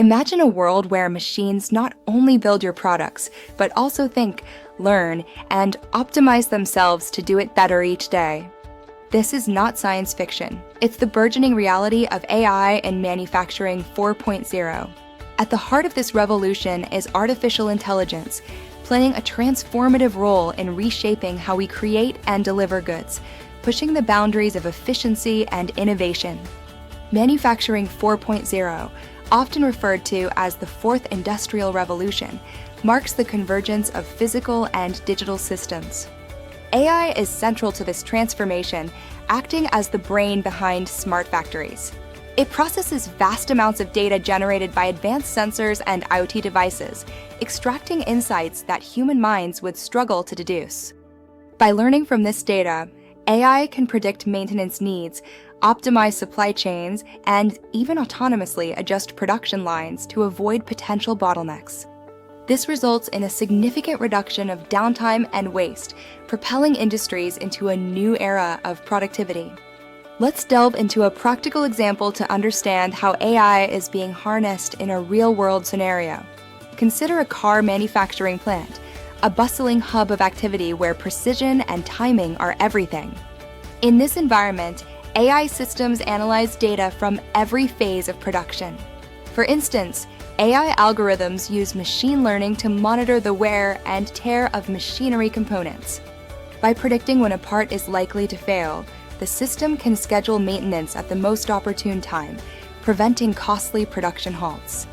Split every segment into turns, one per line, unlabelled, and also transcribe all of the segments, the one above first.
Imagine a world where machines not only build your products, but also think, learn, and optimize themselves to do it better each day. This is not science fiction. It's the burgeoning reality of AI and manufacturing 4.0. At the heart of this revolution is artificial intelligence, playing a transformative role in reshaping how we create and deliver goods, pushing the boundaries of efficiency and innovation. Manufacturing 4.0, often referred to as the Fourth Industrial Revolution, marks the convergence of physical and digital systems. AI is central to this transformation, acting as the brain behind smart factories. It processes vast amounts of data generated by advanced sensors and IoT devices, extracting insights that human minds would struggle to deduce. By learning from this data, AI can predict maintenance needs, optimize supply chains, and even autonomously adjust production lines to avoid potential bottlenecks. This results in a significant reduction of downtime and waste, propelling industries into a new era of productivity. Let's delve into a practical example to understand how AI is being harnessed in a real-world scenario. Consider a car manufacturing plant, a bustling hub of activity where precision and timing are everything. In this environment, AI systems analyze data from every phase of production. For instance, AI algorithms use machine learning to monitor the wear and tear of machinery components. By predicting when a part is likely to fail, the system can schedule maintenance at the most opportune time, preventing costly production halts.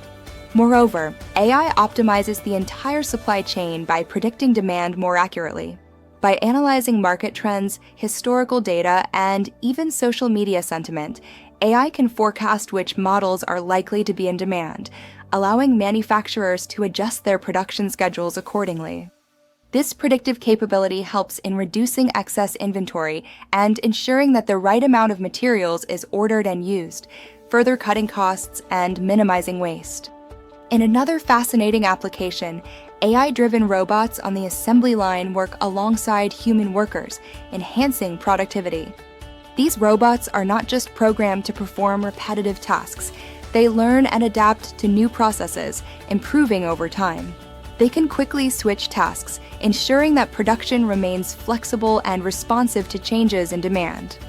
Moreover, AI optimizes the entire supply chain by predicting demand more accurately. By analyzing market trends, historical data, and even social media sentiment, AI can forecast which models are likely to be in demand, allowing manufacturers to adjust their production schedules accordingly. This predictive capability helps in reducing excess inventory and ensuring that the right amount of materials is ordered and used, further cutting costs and minimizing waste. In another fascinating application, AI-driven robots on the assembly line work alongside human workers, enhancing productivity. These robots are not just programmed to perform repetitive tasks. They learn and adapt to new processes, improving over time. They can quickly switch tasks, ensuring that production remains flexible and responsive to changes in demand.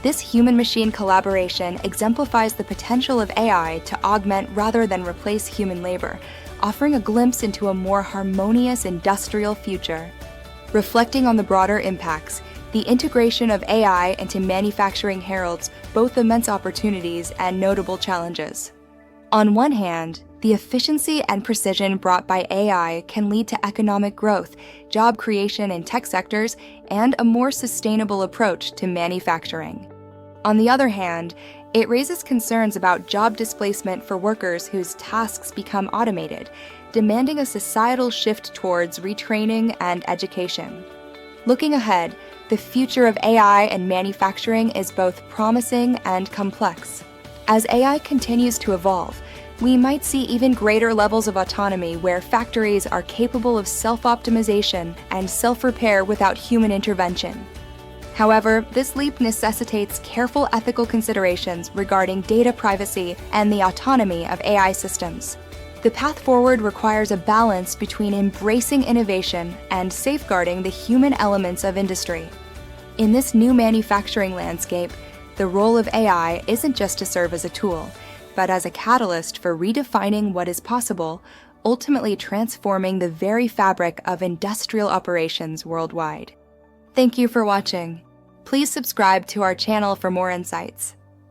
This human-machine collaboration exemplifies the potential of AI to augment rather than replace human labor, offering a glimpse into a more harmonious industrial future. Reflecting on the broader impacts, the integration of AI into manufacturing heralds both immense opportunities and notable challenges. On one hand, the efficiency and precision brought by AI can lead to economic growth, job creation in tech sectors, and a more sustainable approach to manufacturing. On the other hand, it raises concerns about job displacement for workers whose tasks become automated, demanding a societal shift towards retraining and education. Looking ahead, the future of AI and manufacturing is both promising and complex. As AI continues to evolve, we might see even greater levels of autonomy where factories are capable of self-optimization and self-repair without human intervention. However, this leap necessitates careful ethical considerations regarding data privacy and the autonomy of AI systems. The path forward requires a balance between embracing innovation and safeguarding the human elements of industry. In this new manufacturing landscape, the role of AI isn't just to serve as a tool, but as a catalyst for redefining what is possible, ultimately transforming the very fabric of industrial operations worldwide. Thank you for watching. Please subscribe to our channel for more insights.